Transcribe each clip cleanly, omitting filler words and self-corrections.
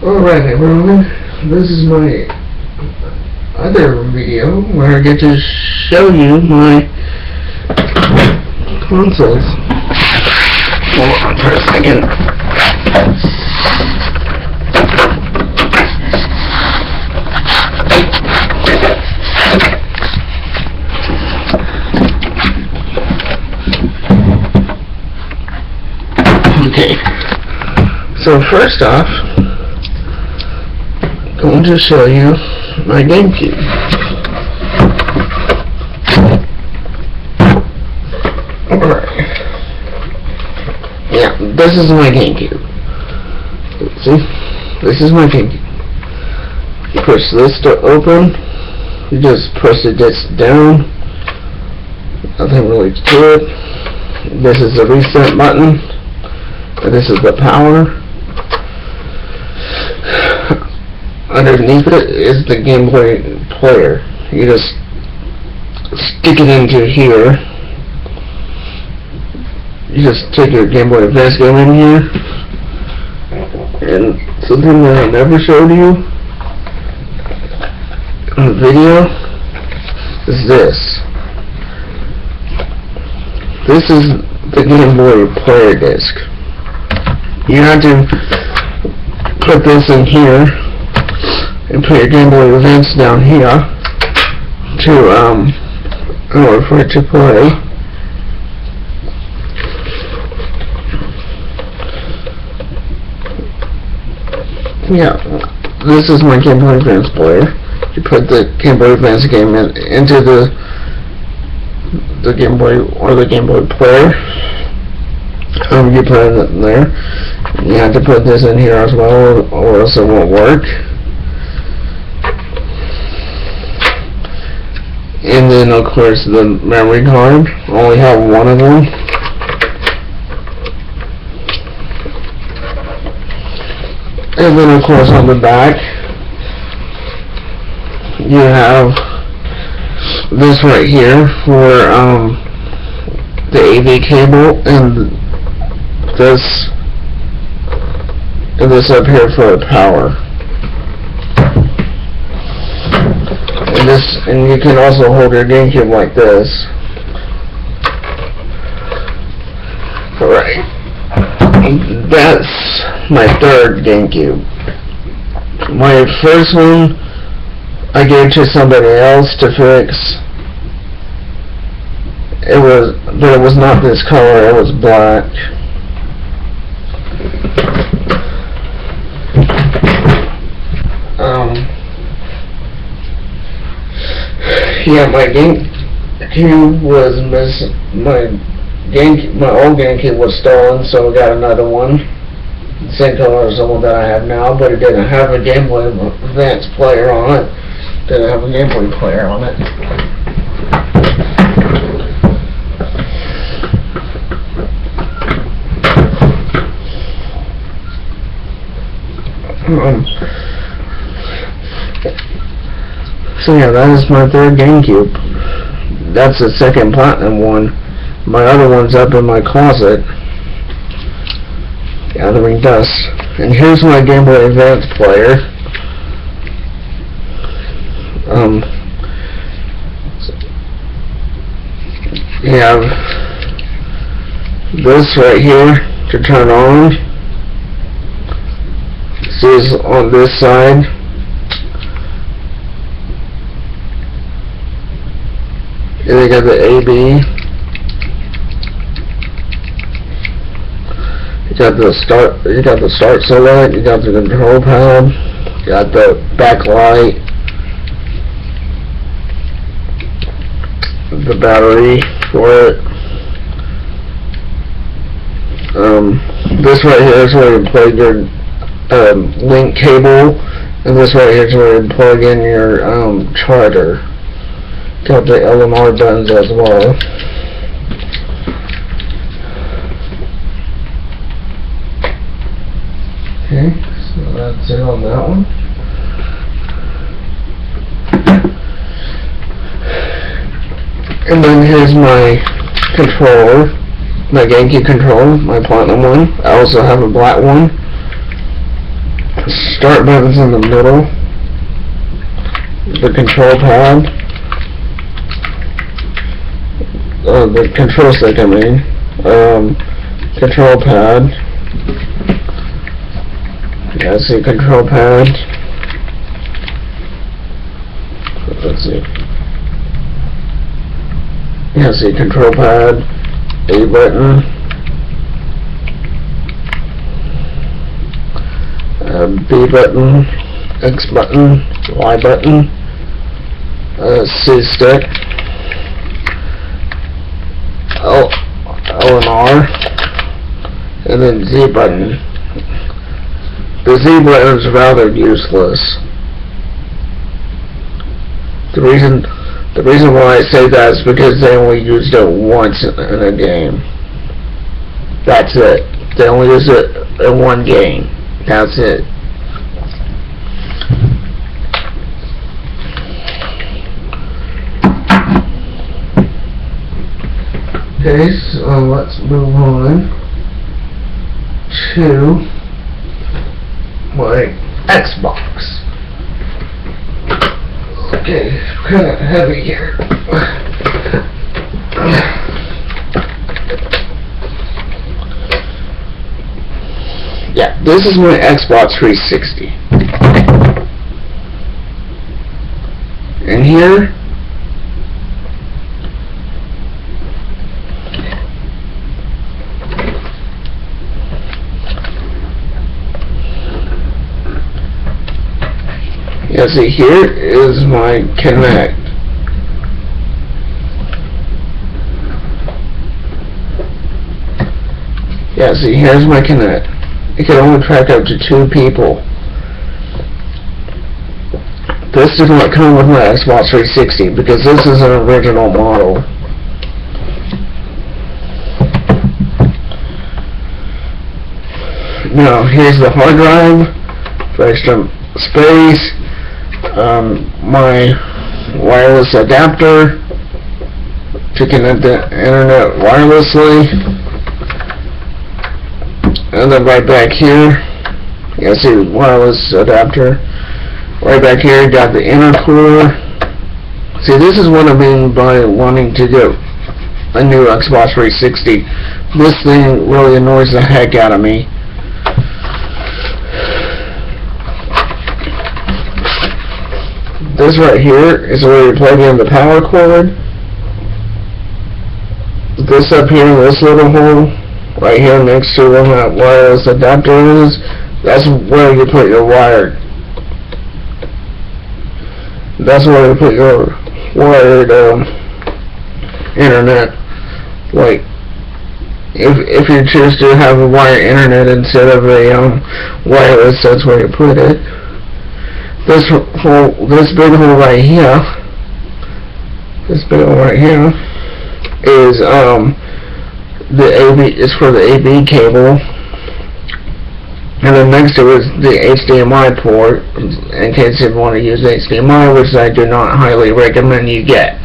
Alright everyone, this is my other video where I get to show you my consoles. Hold on for a second. Okay, so first off, I'm going to show you my GameCube. Alright. Yeah, this is my GameCube. See? This is my GameCube. You push this to open. You just press the disc down. Nothing really to it. This is the reset button. And this is the power. Underneath it is the Game Boy player. You just stick it into here. You just take your Game Boy Advance game in here. And something that I never showed you in the video is this. This is the Game Boy player disc. You have to put this in here and put your Game Boy Advance down here to in order for it to play. Yeah, this is my Game Boy Advance player. You put the Game Boy Advance game into the Game Boy or the Game Boy player. You put it in there. You have to put this in here as well, or else it won't work. And then of course the memory card. I only have one of them. And then of course on the back you have this right here for the AV cable, and this up here for the power. And you can also hold your GameCube like this. Alright. That's my third GameCube. My first one I gave to somebody else to fix. But it was not this color, it was black. Yeah, my GameCube was missing. My old GameCube was stolen, so I got another one. Same color as the one that I have now, but it didn't have a Game Boy Advance player on it. Didn't have a Game Boy player on it. So yeah, that is my third GameCube. That's the second platinum one. My other one's up in my closet, gathering dust. And here's my Game Boy Advance player. You have this right here to turn on. See, it's on this side. And they got the AB. You got the start select, you got the control pad, you got the backlight, the battery for it. This right here is where you plug your link cable, and this right here is where you plug in your charger. Got the LMR buttons as well. Okay, so that's it on that one. And then here's my controller, my GameCube controller, my platinum one. I also have a black one. Start button's in the middle. The control pad. The control stick, I mean. Control pad. Yeah, see, control pad. Let's see. Yeah, see, control pad. A button. B button. X button. Y button. C stick. L and R. And then Z button. The Z button is rather useless. The reason why I say that is because they only used it once in a game. That's it. They only used it in one game. That's it. Okay, so let's move on to my Xbox. Okay, kind of heavy here. Yeah, this is my Xbox 360. And here, yeah, see, here is my Kinect. Yeah, see, here's my Kinect. It can only track up to 2 people. This did not come with my Xbox 360 because this is an original model. Now, here's the hard drive for extra space. My wireless adapter to connect the internet wirelessly, and then right back here, you see the wireless adapter. Right back here, you got the intercooler. See, this is what I mean by wanting to get a new Xbox 360. This thing really annoys the heck out of me. This right here is where you plug in the power cord. This up here, this little hole, right here next to where that wireless adapter is, that's where you put your wired. That's where you put your wired internet. Like, if you choose to have a wired internet instead of a wireless, that's where you put it. This big hole right here, is the AB is for the AB cable, and then next to it is the HDMI port in case you want to use HDMI, which I do not highly recommend you get.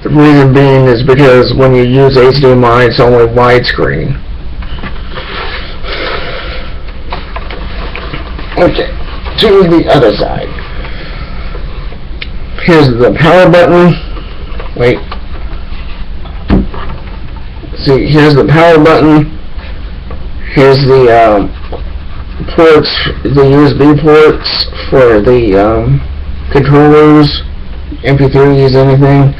The reason being is because when you use HDMI, it's only widescreen. Okay. To the other side. Here's the power button. Wait. See, here's the power button. Here's the ports, the USB ports for the controllers, MP3s, anything.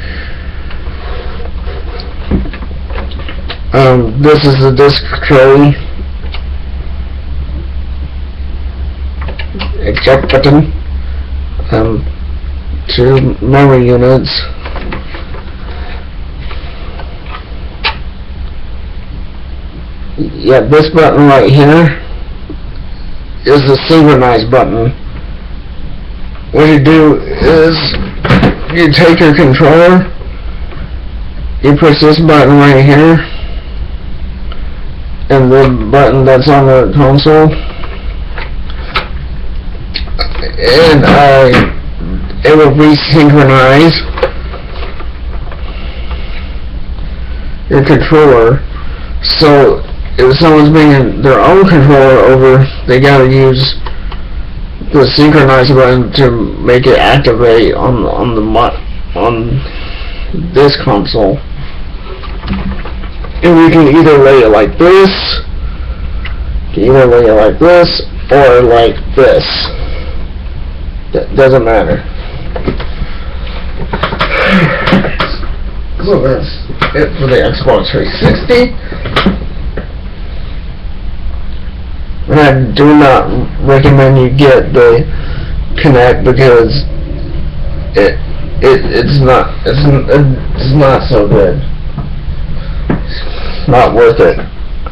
This is the disc tray. Eject button. 2 memory units. Yeah, this button right here is the synchronize button. What you do is you take your controller, you push this button right here, and the button that's on the console, and it will resynchronize your controller. So if someone's bringing their own controller over, they gotta use the synchronize button to make it activate on this console. And we can either lay it like this, or like this. That doesn't matter. So that's it for the Xbox 360. And I do not recommend you get the Kinect because it's not so good. It's not worth it.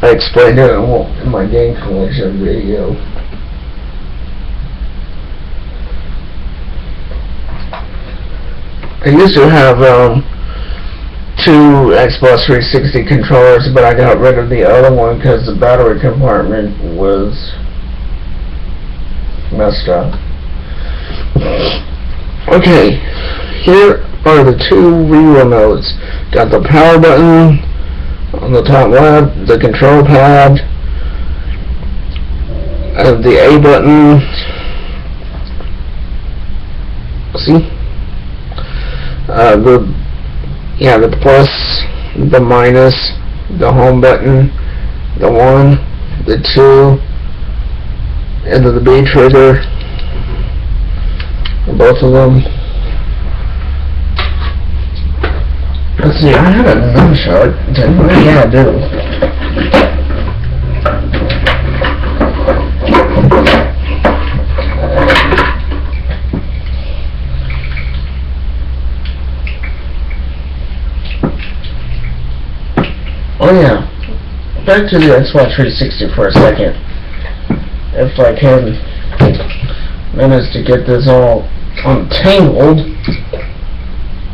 I explained it in my game collection video. I used to have two Xbox 360 controllers, but I got rid of the other one because the battery compartment was messed up. Okay, here are the two Wii remotes. Got the power button on the top left, the control pad, and the A button. See? The plus, the minus, the home button, the 1, the 2, and then the B trigger, both of them. Let's see, I had another shot. Yeah, I do. Oh yeah, back to the Xbox 360 for a second. If I can manage to get this all untangled.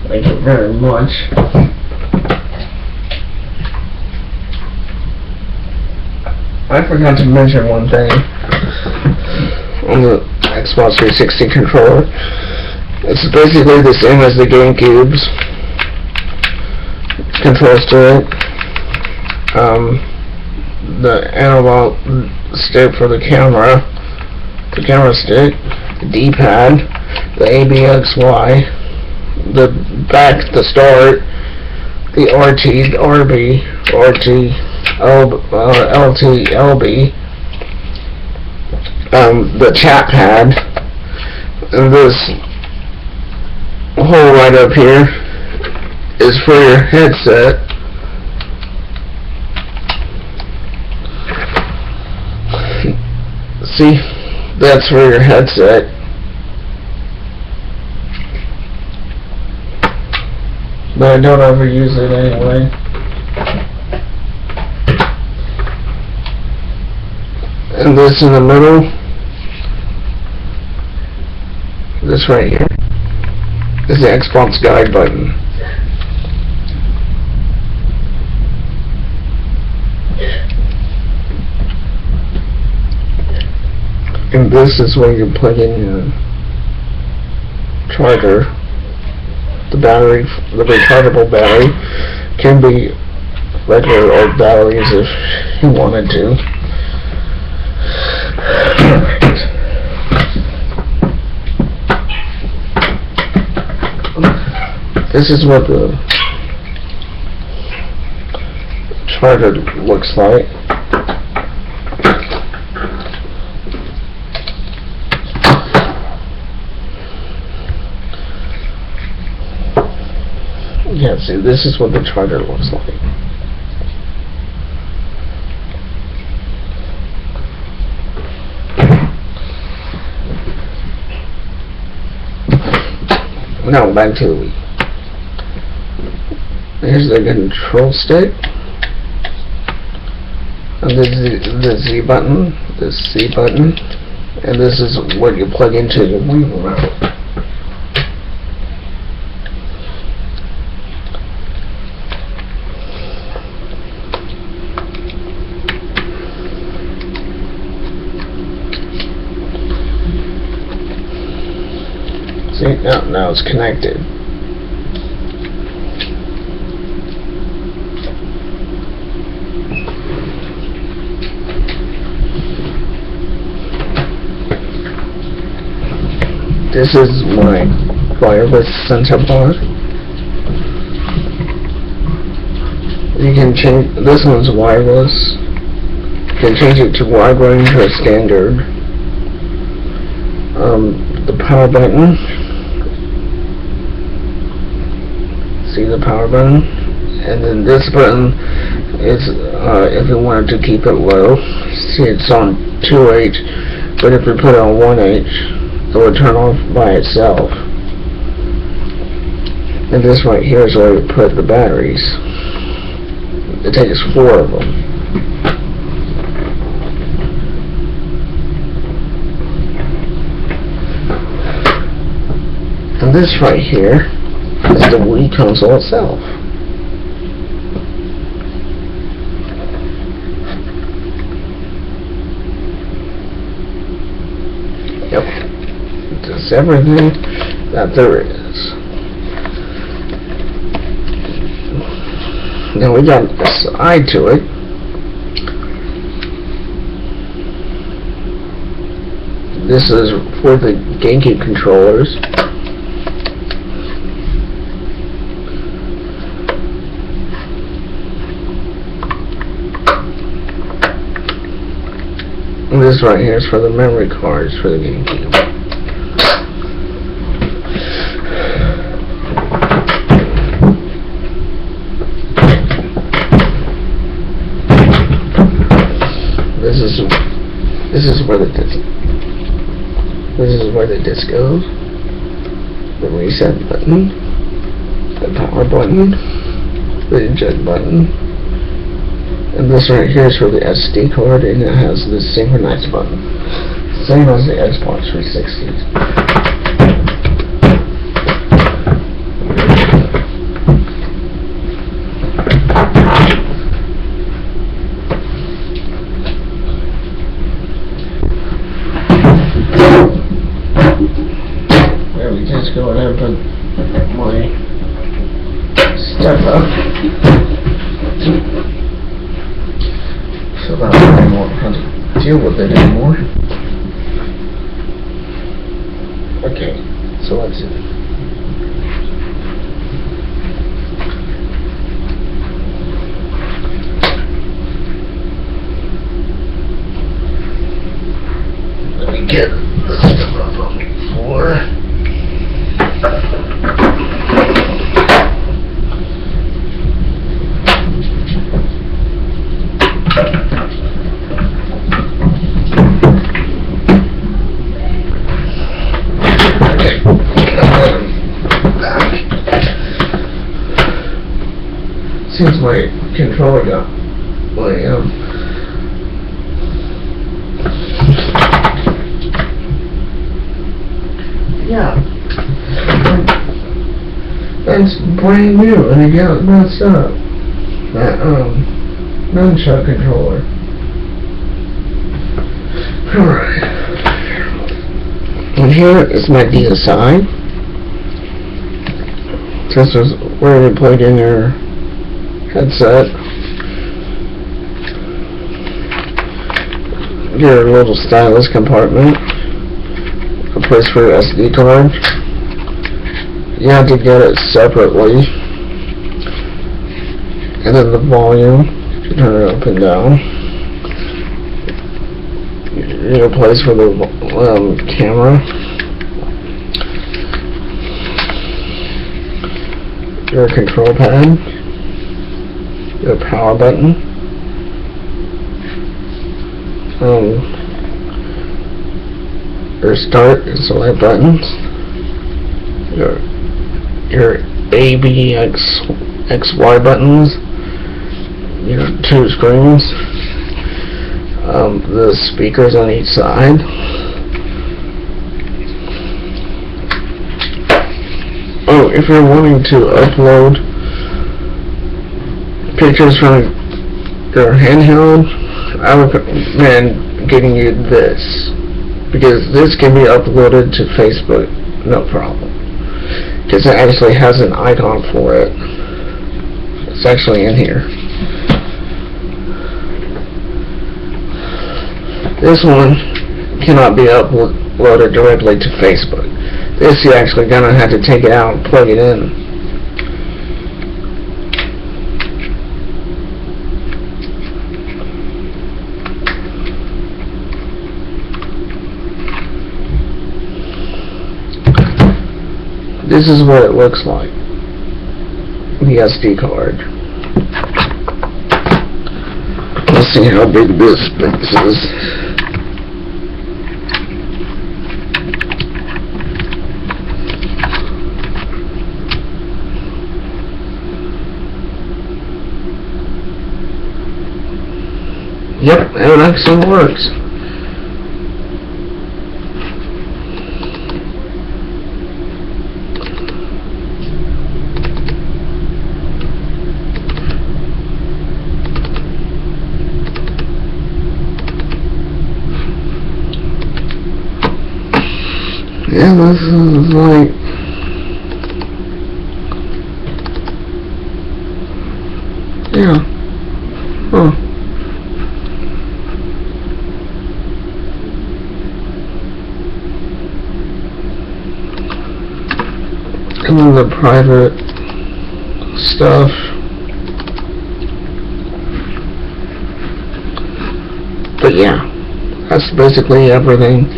Thank you very much. I forgot to mention one thing on the Xbox 360 controller. It's basically the same as the GameCube's control stick. The analog stick for the camera stick, the D-pad, the ABXY, the back, the start, the RT, the RB, RT, LT, LB, the chat pad, and this hole right up here is for your headset. See, that's for your headset. But I don't ever use it anyway. And this in the middle, this right here, is the Xbox guide button. And this is where you plug in your charger. The battery, the rechargeable battery, can be regular old batteries if you wanted to. This is what the charger looks like. Yeah, see, this is what the charger looks like. Now back to the Wii. Here's the control stick. And this is the Z button, the C button, and this is what you plug into your Wii remote. See, now it's connected. This is my wireless sensor bar. You can change, this one's wireless. You can change it to wide range or standard. The power button. See the power button? And then this button is if you wanted to keep it low. See, it's on 2H, but if you put it on 1H, it will turn off by itself. And this right here is where we put the batteries. It takes 4 of them. And this right here is the Wii console itself. Yep. That's everything that there is. Now we got a side to it. This is for the GameCube controllers. And this right here is for the memory cards for the GameCube. This is where the disc goes. The reset button, the power button, the eject button, and this right here is for the SD card, and it has the synchronize button, same as the Xbox 360's. Just go ahead and put my stuff up so that I won't have to deal with it anymore. Okay, so let's see. Let me get this stuff up on the floor. Since my controller got my yeah, that's brand new and it got messed up. That nunchuck controller. Alright. And here is my DSi. This is where you plug in your headset. Your little stylus compartment. A place for your SD card. You have to get it separately. And then the volume. You turn it up and down. Your place for the camera. Your control pad. Your power button. Your start and select buttons. Your A, B, X, Y buttons. Your 2 screens. The speakers on each side. Oh, if you're wanting to upload pictures from your handheld, I would recommend getting you this, because this can be uploaded to Facebook, no problem, because it actually has an icon for it. It's actually in here. This one cannot be load it directly to Facebook. This you're actually gonna have to take it out and plug it in. This is what it looks like. The SD card. Let's see how big this space is. Yep, it actually works. Yeah, this is like... Yeah. Huh. And then the private stuff. But yeah, that's basically everything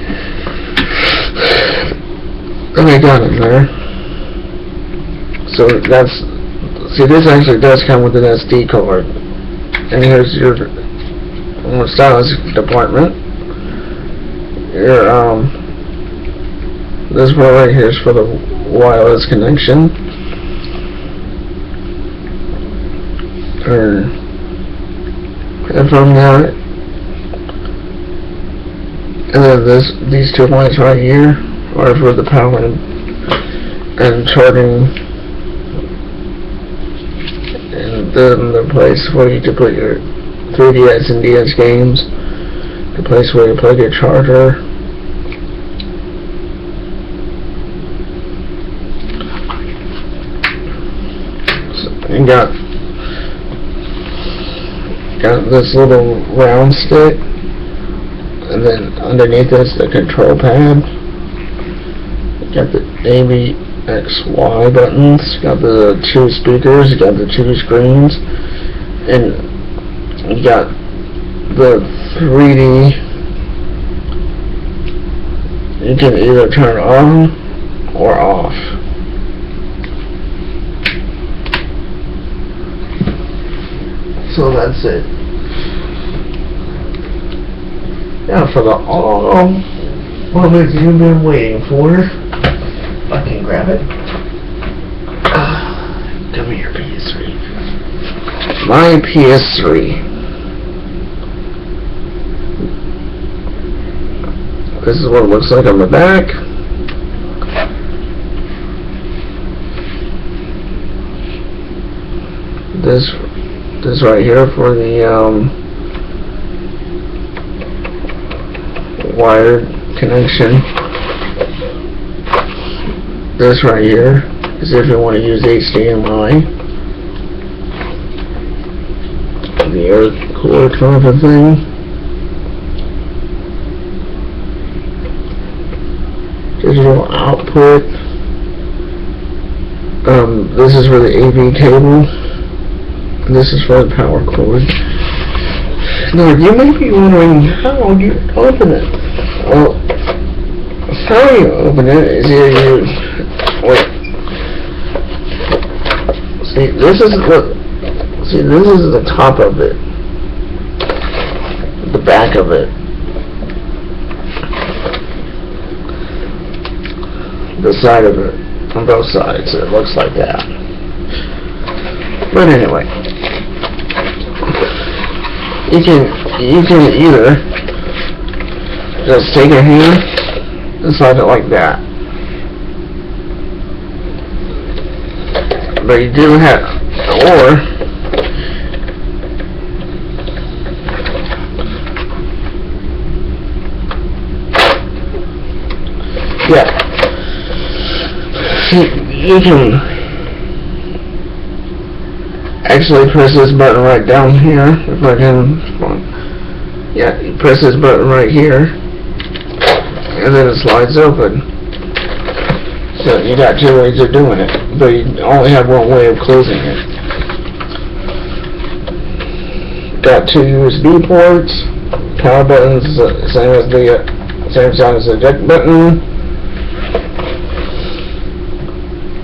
that I got in there. So that's, see, this actually does come with an SD card. And here's your stylus department. Your this part right here is for the wireless connection. Or headphone out. And then these two lights right here are for the power and charging, and then the place where you can put your 3DS and DS games, the place where you plug your charger. So you got this little round stick, and then underneath this the control pad. Got the ABXY buttons, got the two speakers, got the two screens, and you got the 3D. You can either turn on or off. So that's it. Now for the all moments you've been waiting for. I can grab it. Come here, PS3. My PS3. This is what it looks like on the back. This right here for the wired connection. This right here is if you want to use HDMI. The air cooler kind of thing. Digital output. This is for the AV cable. This is for the power cord. Now you may be wondering how you open it. Well, how you open it is you wait. See, this is the top of it. The back of it. The side of it. On both sides. It looks like that. But anyway. You can either just take your hand and slide it like that. But you do have, or yeah, you can actually press this button right down here. If I can, yeah, you press this button right here, and then it slides open. So you got two ways of doing it, but you only have one way of closing it. Got two USB ports, power buttons, same as the same size as the eject button.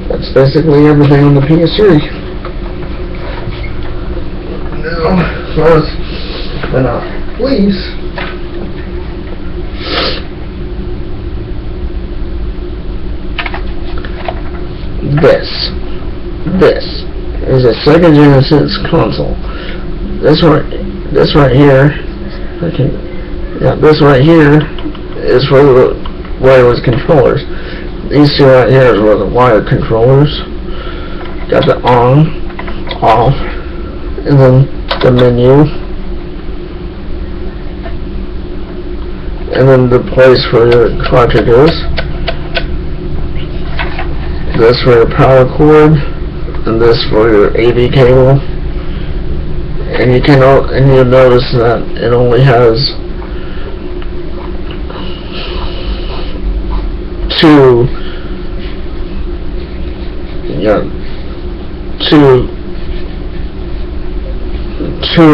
That's basically everything on the PS3. Now, last but not least, this is a Sega Genesis console. This right here, this right here is for the wireless controllers. These two right here are the wired controllers. Got the on, off, and then the menu, and then the place for your cartridges. This for your power cord, and this for your AV cable. And you'll notice that it only has two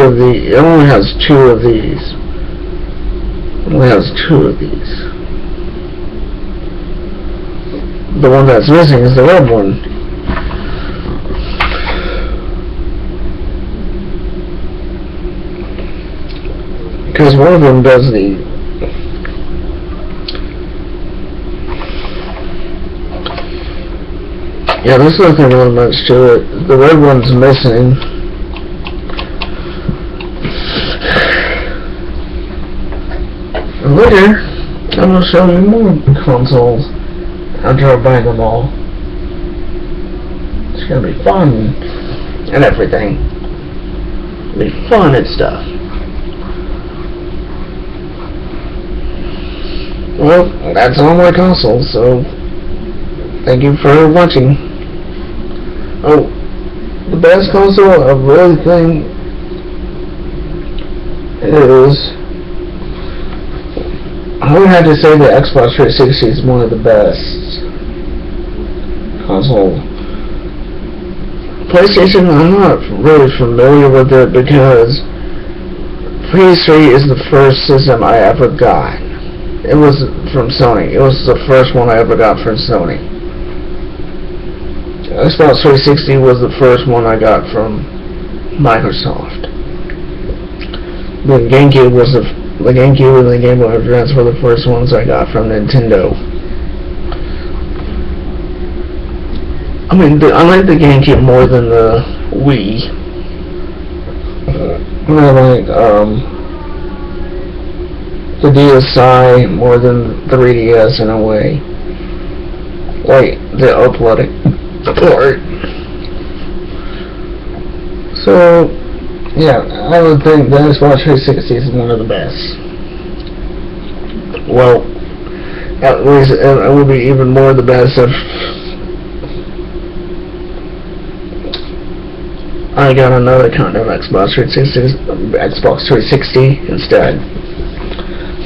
of the. It only has two of these. It only has two of these. The one that's missing is the red one. Because one of them does the there's nothing really much to it. The red one's missing. And later, I'm going to show you more consoles after I buy them all. It's going to be fun and everything. It'll be fun and stuff. Well, that's all my consoles, so thank you for watching. Oh, the best console I really think is, I would have to say the Xbox 360 is one of the best console. PlayStation, I'm not really familiar with it because PS3 is the first system I ever got. It was from Sony. It was the first one I ever got from Sony. Xbox 360 was the first one I got from Microsoft. The GameCube and the Game Boy Advance were the first ones I got from Nintendo. I mean, I like the GameCube more than the Wii. I like the DSi more than the 3DS in a way. Like the athletic part. So, yeah, I would think the Xbox 360 is one of the best. Well, at least it would be even more the best if I got another kind of Xbox 360 instead.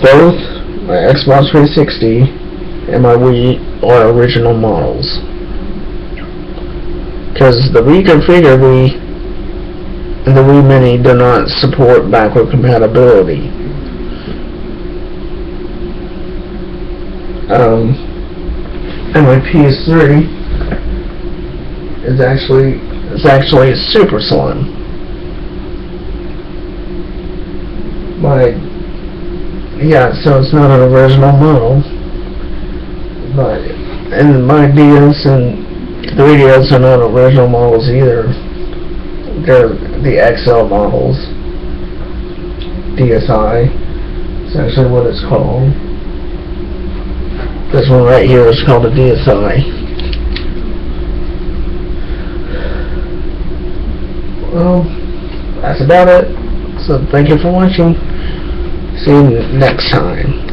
Both my Xbox 360 and my Wii are original models. Because the reconfigured Wii and the Wii Mini do not support backward compatibility. And my PS3 is actually super slim. So it's not an original model. And my DS and 3DS are not original models either. They're the XL models. DSi. It's actually what it's called. This one right here is called a DSi. Well, that's about it. So thank you for watching. See you next time.